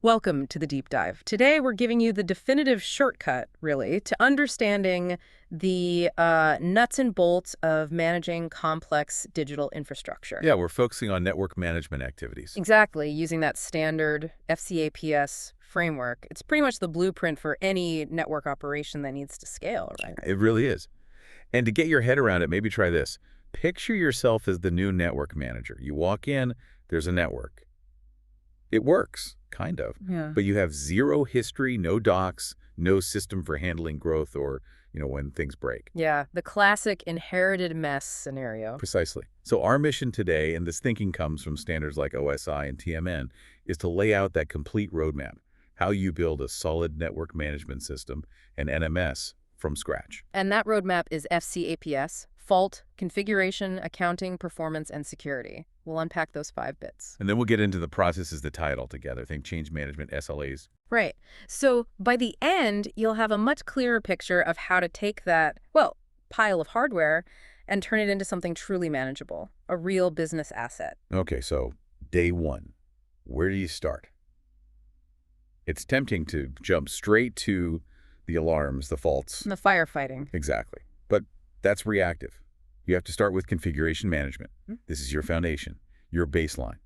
Welcome to the deep dive. Today, we're giving you the definitive shortcut, really, to understanding the nuts and bolts of managing complex digital infrastructure. Yeah, we're focusing on network management activities. Exactly, using that standard FCAPS framework. It's pretty much the blueprint for any network operation that needs to scale, right? It really is. And to get your head around it, maybe try this. Picture yourself as the new network manager. You walk in, there's a network. It works, kind of. Yeah. But you have zero history, no docs, no system for handling growth or, when things break. Yeah, the classic inherited mess scenario. Precisely. So our mission today, and this thinking comes from standards like OSI and TMN, is to lay out that complete roadmap, how you build a solid network management system and NMS from scratch. And that roadmap is FCAPS, fault, configuration, accounting, performance, and security. We'll unpack those 5 bits. And then we'll get into the processes that tie it all together. Think change management, SLAs. Right. So by the end, you'll have a much clearer picture of how to take that, well, pile of hardware and turn it into something truly manageable, a real business asset. Okay, so day one, where do you start? It's tempting to jump straight to the alarms, the faults. And the firefighting. Exactly. But that's reactive. You have to start with configuration management. This is your foundation, your baseline.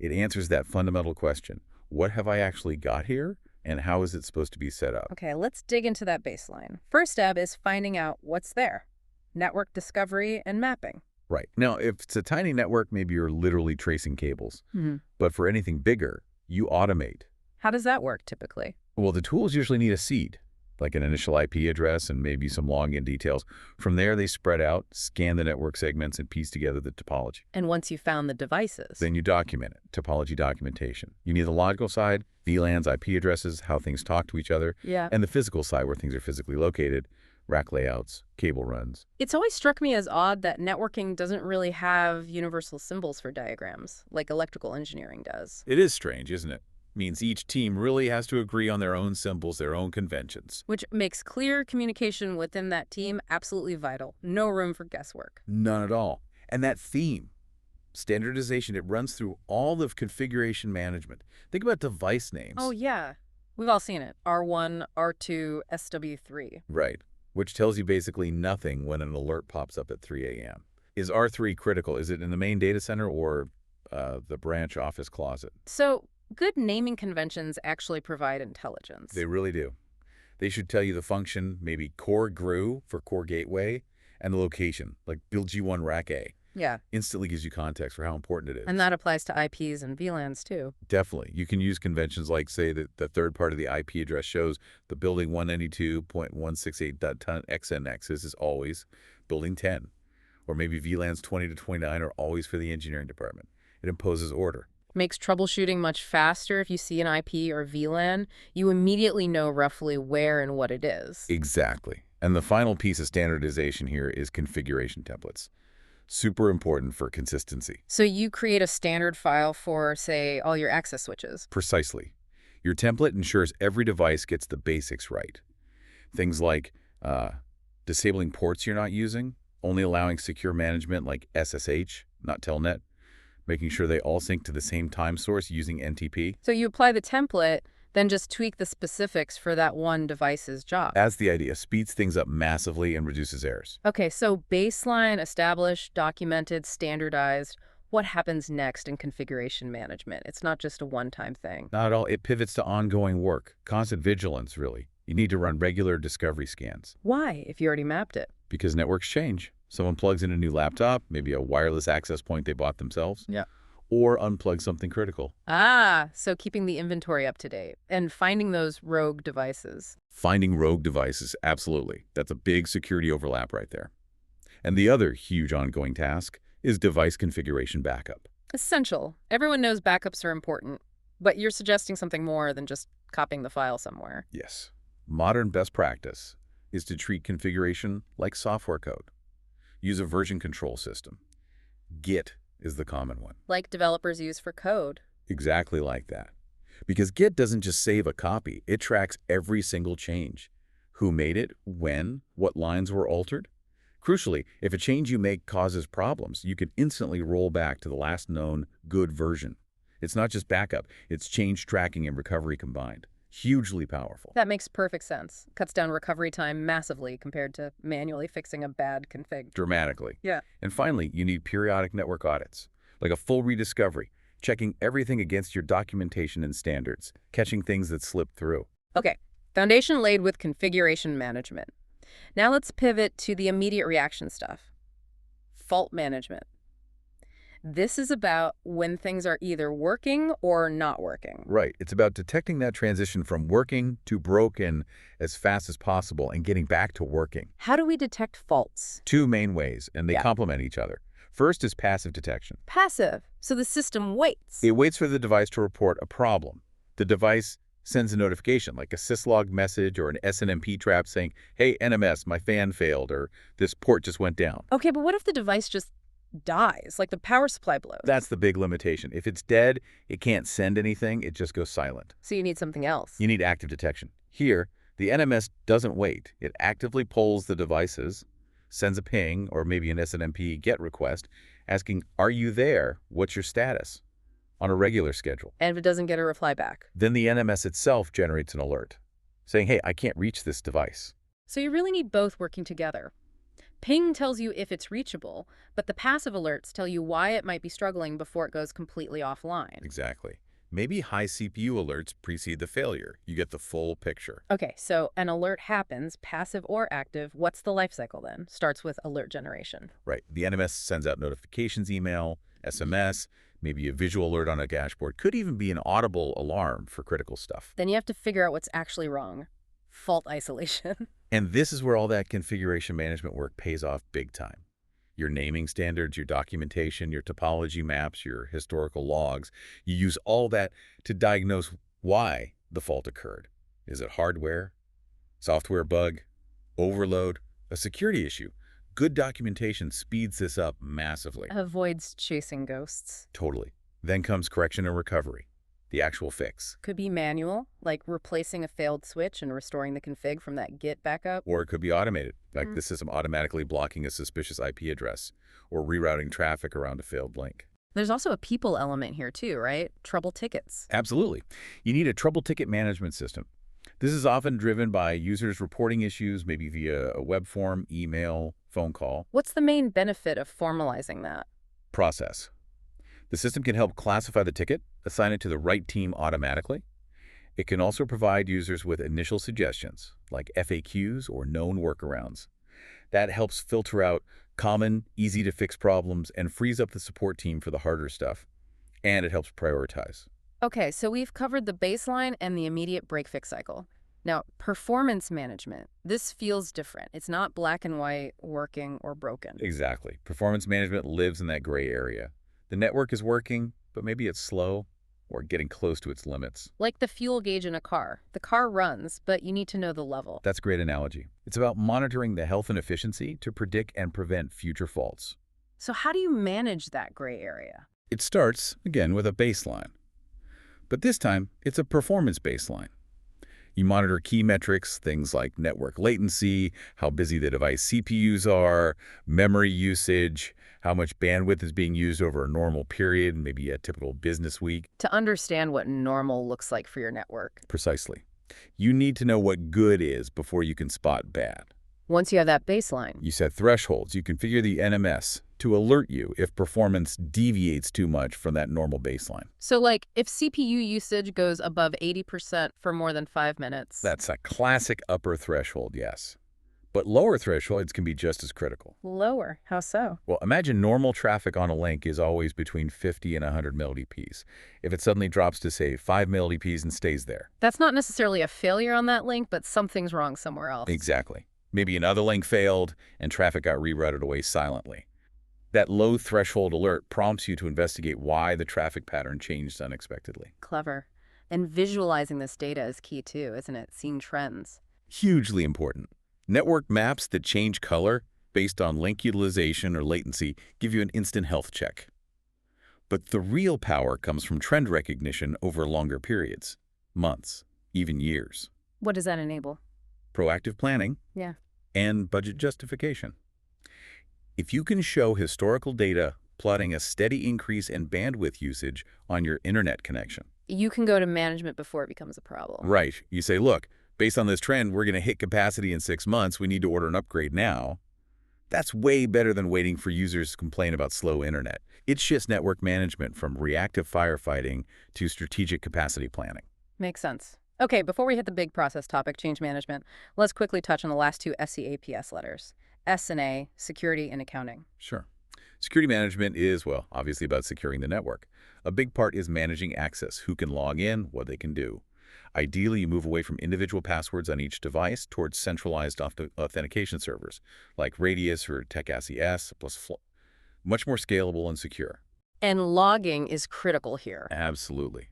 It answers that fundamental question. What have I actually got here, and how is it supposed to be set up? Okay, let's dig into that baseline. First step is finding out what's there. Network discovery and mapping. Right. Now, if it's a tiny network, maybe you're literally tracing cables. Mm-hmm. But for anything bigger, you automate. How does that work typically? Well, the tools usually need a seed, like an initial IP address and maybe some login details. From there, they spread out, scan the network segments, and piece together the topology. And once you've found the devices, Then you document it, topology documentation. You need the logical side, VLANs, IP addresses, how things talk to each other, yeah. and the physical side where things are physically located, rack layouts, cable runs. It's always struck me as odd that networking doesn't really have universal symbols for diagrams, like electrical engineering does. It is strange, isn't it? Means each team really has to agree on their own symbols, their own conventions. Which makes clear communication within that team absolutely vital. No room for guesswork. None at all. And that theme, standardization, it runs through all of configuration management. Think about device names. Oh, yeah. We've all seen it. R1, R2, SW3. Right, which tells you basically nothing when an alert pops up at 3 a.m. Is R3 critical? Is it in the main data center or the branch office closet? So good naming conventions actually provide intelligence. They really do. They should tell you the function, maybe core GRU for core gateway, and the location, like build G1 rack A. Yeah. Instantly gives you context for how important it is. And that applies to IPs and VLANs too. Definitely. You can use conventions like, say, that the third part of the IP address shows the building 192.168.xnx is always building 10. Or maybe VLANs 20 to 29 are always for the engineering department. It imposes order. Makes troubleshooting much faster. If you see an IP or VLAN, you immediately know roughly where and what it is. Exactly. And the final piece of standardization here is configuration templates. Super important for consistency. So you create a standard file for, say, all your access switches. Precisely. Your template ensures every device gets the basics right. Things like disabling ports you're not using, only allowing secure management like SSH, not Telnet, making sure they all sync to the same time source using NTP. So you apply the template, then just tweak the specifics for that one device's job. That's the idea. Speeds things up massively and reduces errors. Okay, so baseline, established, documented, standardized. What happens next in configuration management? It's not just a one-time thing. Not at all. It pivots to ongoing work, constant vigilance, really. You need to run regular discovery scans. Why, if you already mapped it? Because networks change. Someone plugs in a new laptop, maybe a wireless access point they bought themselves. Yeah. Or unplug something critical. Ah, so keeping the inventory up to date and finding those rogue devices. Finding rogue devices, absolutely. That's a big security overlap right there. And the other huge ongoing task is device configuration backup. Essential. Everyone knows backups are important, but you're suggesting something more than just copying the file somewhere. Yes. Modern best practice is to treat configuration like software code. Use a version control system. Git is the common one. Like developers use for code. Exactly like that. Because Git doesn't just save a copy, it tracks every single change. Who made it, when, what lines were altered. Crucially, if a change you make causes problems, you can instantly roll back to the last known good version. It's not just backup, it's change tracking and recovery combined. Hugely powerful. That makes perfect sense. Cuts down recovery time massively compared to manually fixing a bad config. Dramatically. Yeah. And finally, you need periodic network audits, like a full rediscovery, checking everything against your documentation and standards, catching things that slip through. Okay, foundation laid with configuration management. Now let's pivot to the immediate reaction stuff. Fault management. This is about when things are either working or not working. Right. It's about detecting that transition from working to broken as fast as possible and getting back to working. How do we detect faults? Two main ways, and they complement each other. First is passive detection. Passive, so the system waits. It waits for the device to report a problem. The device sends a notification, like a syslog message or an SNMP trap saying, hey, NMS, my fan failed, or this port just went down. Okay, but what if the device just dies, like the power supply blows? That's the big limitation. If it's dead, it can't send anything, it just goes silent. So you need something else. You need active detection. Here, the NMS doesn't wait. It actively polls the devices, sends a ping or maybe an SNMP GET request, asking, are you there? What's your status? On a regular schedule. And if it doesn't get a reply back? Then the NMS itself generates an alert, saying, hey, I can't reach this device. So you really need both working together. Ping tells you if it's reachable, but the passive alerts tell you why it might be struggling before it goes completely offline. Exactly. Maybe high CPU alerts precede the failure. You get the full picture. Okay, so an alert happens, passive or active. What's the life cycle then? Starts with alert generation. Right. The NMS sends out notifications, email, SMS, maybe a visual alert on a dashboard. Could even be an audible alarm for critical stuff. Then you have to figure out what's actually wrong. Fault isolation. And this is where all that configuration management work pays off big time. Your naming standards, your documentation, your topology maps, your historical logs, you use all that to diagnose why the fault occurred. Is it hardware, software bug, overload, a security issue? Good documentation speeds this up massively. Avoids chasing ghosts. Totally. Then comes correction and recovery, the actual fix. Could be manual, like replacing a failed switch and restoring the config from that Git backup. Or it could be automated, like the system automatically blocking a suspicious IP address or rerouting traffic around a failed link. There's also a people element here too, right? Trouble tickets. Absolutely. You need a trouble ticket management system. This is often driven by users reporting issues, maybe via a web form, email, phone call. What's the main benefit of formalizing that? Process. The system can help classify the ticket, assign it to the right team automatically. It can also provide users with initial suggestions, like FAQs or known workarounds. That helps filter out common, easy-to-fix problems and frees up the support team for the harder stuff. And it helps prioritize. Okay, so we've covered the baseline and the immediate break-fix cycle. Now, performance management. This feels different. It's not black and white, working or broken. Exactly. Performance management lives in that gray area. The network is working, but maybe it's slow or getting close to its limits. Like the fuel gauge in a car. The car runs, but you need to know the level. That's a great analogy. It's about monitoring the health and efficiency to predict and prevent future faults. So how do you manage that gray area? It starts, again, with a baseline. But this time, it's a performance baseline. You monitor key metrics, things like network latency, how busy the device CPUs are, memory usage, how much bandwidth is being used over a normal period, maybe a typical business week. To understand what normal looks like for your network. Precisely. You need to know what good is before you can spot bad. Once you have that baseline, You set thresholds. You configure the NMS to alert you if performance deviates too much from that normal baseline. so like if CPU usage goes above 80% for more than 5 minutes. That's a classic upper threshold, yes. But lower thresholds can be just as critical. Lower. How so? Well, imagine normal traffic on a link is always between 50 and 100 MLDPs. If it suddenly drops to, say, 5 MLDPs and stays there. That's not necessarily a failure on that link, but something's wrong somewhere else. Exactly. Maybe another link failed and traffic got rerouted away silently. That low threshold alert prompts you to investigate why the traffic pattern changed unexpectedly. Clever. And visualizing this data is key too, isn't it? Seeing trends. Hugely important. Network maps that change color based on link utilization or latency give you an instant health check. But the real power comes from trend recognition over longer periods, months, even years. What does that enable? Proactive planning Yeah. and budget justification. If you can show historical data plotting a steady increase in bandwidth usage on your internet connection. You can go to management before it becomes a problem. Right. You say, look, based on this trend, we're going to hit capacity in 6 months. We need to order an upgrade now. That's way better than waiting for users to complain about slow internet. It shifts network management from reactive firefighting to strategic capacity planning. Makes sense. Okay, before we hit the big process topic, change management, let's quickly touch on the last two SCAPS letters. S&A, security and accounting. Sure. Security management is, well, obviously about securing the network. A big part is managing access, who can log in, what they can do. Ideally, you move away from individual passwords on each device towards centralized authentication servers, like Radius or TechSES, much more scalable and secure. And logging is critical here. Absolutely.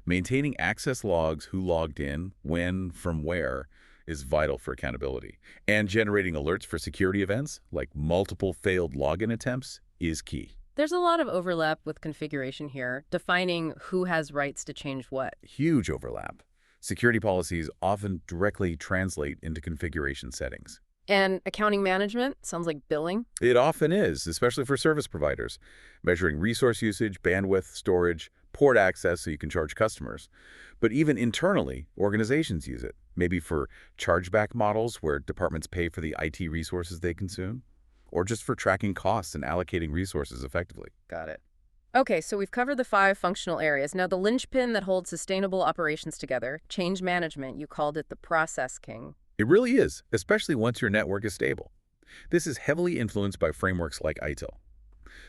Maintaining access logs, who logged in, when, from where, is vital for accountability. And generating alerts for security events, like multiple failed login attempts, is key. There's a lot of overlap with configuration here, defining who has rights to change what. Huge overlap. Security policies often directly translate into configuration settings. And accounting management sounds like billing. It often is, especially for service providers, measuring resource usage, bandwidth, storage, port access so you can charge customers. But even internally, organizations use it, maybe for chargeback models where departments pay for the IT resources they consume, or just for tracking costs and allocating resources effectively. Got it. Okay, so we've covered the 5 functional areas. Now, the linchpin that holds sustainable operations together, change management, you called it the process king. It really is, especially once your network is stable. This is heavily influenced by frameworks like ITIL.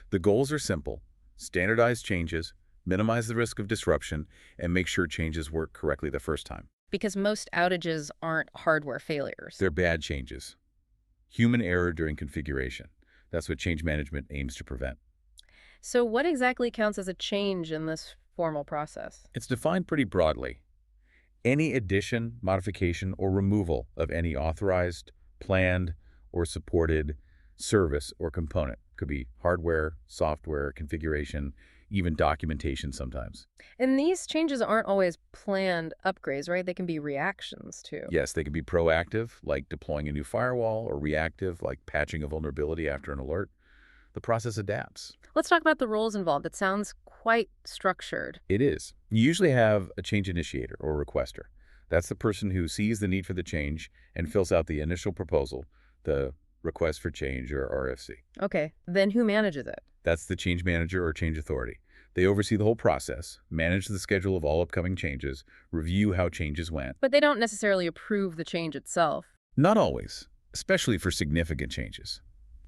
The goals are simple: standardize changes, minimize the risk of disruption, and make sure changes work correctly the first time. Because most outages aren't hardware failures. They're bad changes. Human error during configuration. That's what change management aims to prevent. So what exactly counts as a change in this formal process? It's defined pretty broadly. Any addition, modification, or removal of any authorized, planned, or supported service or component. Could be hardware, software, configuration, even documentation sometimes. And these changes aren't always planned upgrades, right? They can be reactions, too. Yes, they can be proactive, like deploying a new firewall, or reactive, like patching a vulnerability after an alert. The process adapts. Let's talk about the roles involved. It sounds quite structured. It is. You usually have a change initiator or requester. That's the person who sees the need for the change and fills out the initial proposal, the request for change or RFC. Okay, then who manages it? That's the change manager or change authority. They oversee the whole process, manage the schedule of all upcoming changes, review how changes went. But they don't necessarily approve the change itself. Not always, especially for significant changes.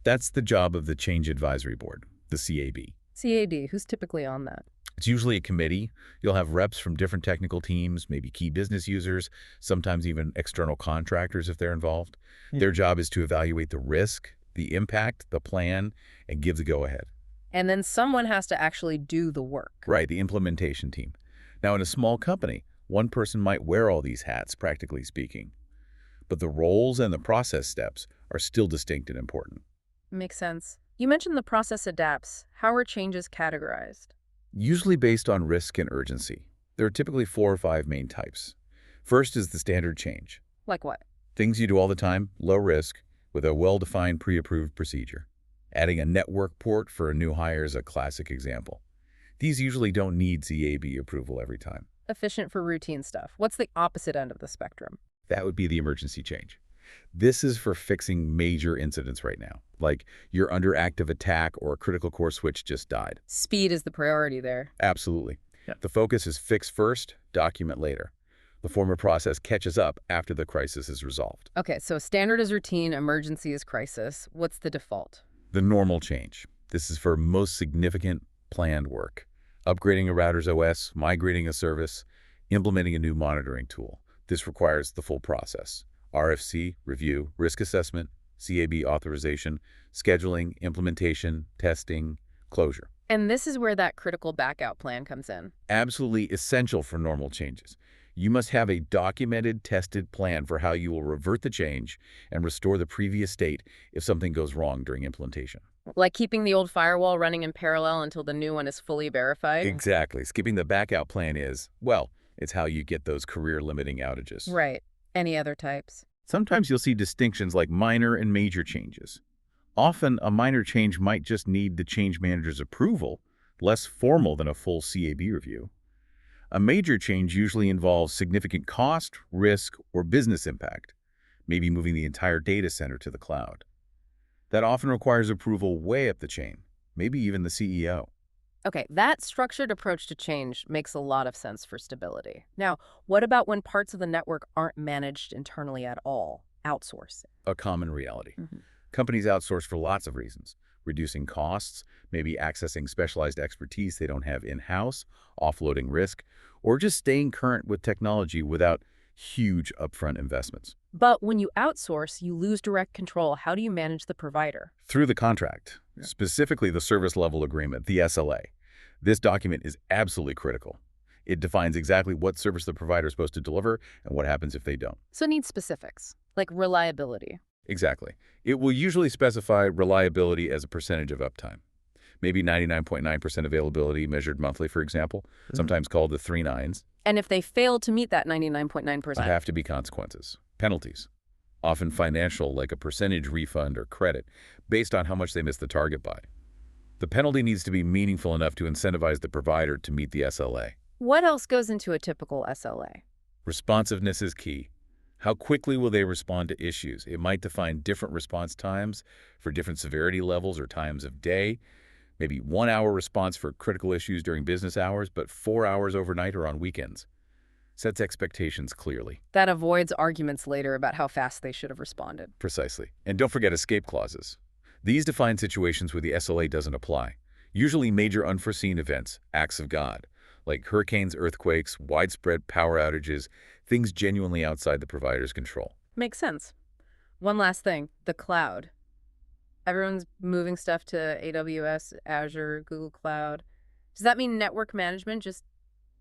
That's the job of the Change Advisory Board, the CAB. CAD, who's typically on that? It's usually a committee. You'll have reps from different technical teams, maybe key business users, sometimes even external contractors if they're involved. Their job is to evaluate the risk, the impact, the plan, and give the go-ahead. And then someone has to actually do the work. Right, the implementation team. Now, in a small company, one person might wear all these hats, practically speaking. But the roles and the process steps are still distinct and important. Makes sense. You mentioned the process adapts. How are changes categorized? Usually based on risk and urgency. There are typically 4 or 5 main types. First is the standard change. Like what? Things you do all the time, low risk, with a well-defined pre-approved procedure. Adding a network port for a new hire is a classic example. These usually don't need CAB approval every time. Efficient for routine stuff. What's the opposite end of the spectrum? That would be the emergency change. This is for fixing major incidents right now, like you're under active attack or a critical core switch just died. Speed is the priority there. Absolutely. The focus is fix first, document later. The former process catches up after the crisis is resolved. Okay, so standard is routine, emergency is crisis. What's the default? The normal change. This is for most significant planned work. Upgrading a router's OS, migrating a service, implementing a new monitoring tool. This requires the full process. RFC, review, risk assessment, CAB authorization, scheduling, implementation, testing, closure. And this is where that critical backout plan comes in. Absolutely essential for normal changes. You must have a documented, tested plan for how you will revert the change and restore the previous state if something goes wrong during implementation. Like keeping the old firewall running in parallel until the new one is fully verified? Exactly. Skipping the backout plan is, well, it's how you get those career-limiting outages. Right. Any other types? Sometimes you'll see distinctions like minor and major changes. Often, a minor change might just need the change manager's approval, less formal than a full CAB review. A major change usually involves significant cost, risk, or business impact, maybe moving the entire data center to the cloud. That often requires approval way up the chain, maybe even the CEO. Okay, that structured approach to change makes a lot of sense for stability. Now, what about when parts of the network aren't managed internally at all? Outsourcing. A common reality. Mhm. Companies outsource for lots of reasons. Reducing costs, maybe accessing specialized expertise they don't have in-house, offloading risk, or just staying current with technology without huge upfront investments. But when you outsource, you lose direct control. How do you manage the provider? Through the contract, specifically the service level agreement, the SLA. This document is absolutely critical. It defines exactly what service the provider is supposed to deliver and what happens if they don't. So it needs specifics, like reliability. Exactly. It will usually specify reliability as a percentage of uptime. Maybe 99.9% availability measured monthly, for example, sometimes called the 3 nines. And if they fail to meet that There 99.9%, have to be consequences, penalties, often financial, like a percentage refund or credit, based on how much they missed the target by. The penalty needs to be meaningful enough to incentivize the provider to meet the SLA. what else goes into a typical SLA? Responsiveness is key. How quickly will they respond to issues? It might define different response times for different severity levels or times of day. Maybe 1 hour response for critical issues during business hours, but 4 hours overnight or on weekends. Sets expectations clearly. That avoids arguments later about how fast they should have responded. Precisely. And don't forget escape clauses. These define situations where the SLA doesn't apply. Usually major unforeseen events, acts of God, like hurricanes, earthquakes, widespread power outages, things genuinely outside the provider's control. Makes sense. One last thing, the cloud. Everyone's moving stuff to AWS, Azure, Google Cloud. Does that mean network management just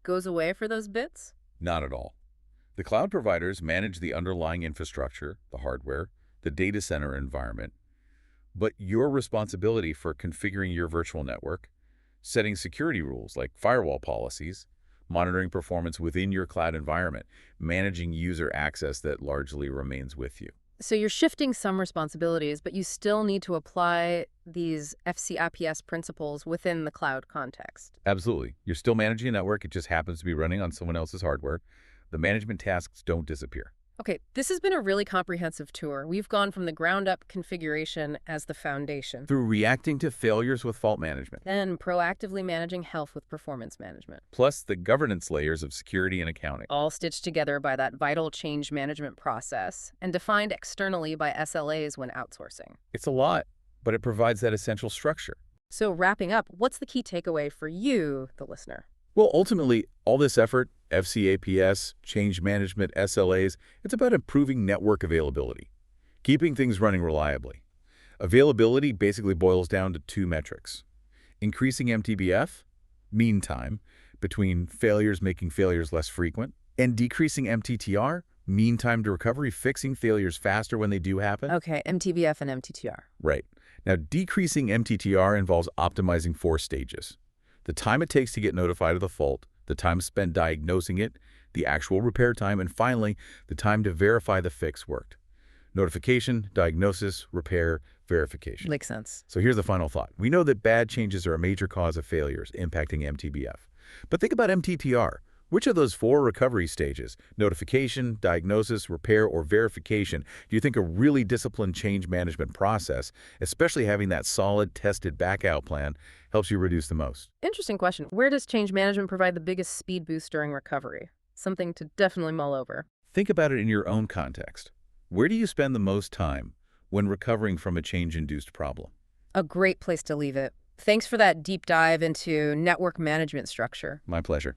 goes away for those bits? Not at all. The cloud providers manage the underlying infrastructure, the hardware, the data center environment, but your responsibility for configuring your virtual network, setting security rules like firewall policies, monitoring performance within your cloud environment, managing user access that largely remains with you. So you're shifting some responsibilities, but you still need to apply these FCIPS principles within the cloud context. Absolutely. You're still managing a network. It just happens to be running on someone else's hardware. The management tasks don't disappear. Okay, this has been a really comprehensive tour. We've gone from the ground-up configuration as the foundation, Through reacting to failures with fault management, then proactively managing health with performance management, plus the governance layers of security and accounting. all stitched together by that vital change management process and defined externally by SLAs when outsourcing. It's a lot, but it provides that essential structure. So wrapping up, what's the key takeaway for you, the listener? Well, ultimately, all this effort, FCAPS, change management, SLAs, it's about improving network availability, keeping things running reliably. Availability basically boils down to 2 metrics. Increasing MTBF, mean time, between failures making failures less frequent, and decreasing MTTR, mean time to recovery, fixing failures faster when they do happen. Okay, MTBF and MTTR. Right. Now, decreasing MTTR involves optimizing 4 stages. The time it takes to get notified of the fault, the time spent diagnosing it, the actual repair time, and finally, the time to verify the fix worked. Notification, diagnosis, repair, verification. Makes sense. So here's the final thought. We know that bad changes are a major cause of failures impacting MTBF. But think about MTTR. Which of those 4 recovery stages, notification, diagnosis, repair, or verification, do you think a really disciplined change management process, especially having that solid, tested back-out plan, helps you reduce the most? Interesting question. Where does change management provide the biggest speed boost during recovery? Something to definitely mull over. Think about it in your own context. Where do you spend the most time when recovering from a change-induced problem? A great place to leave it. Thanks for that deep dive into network management structure. My pleasure.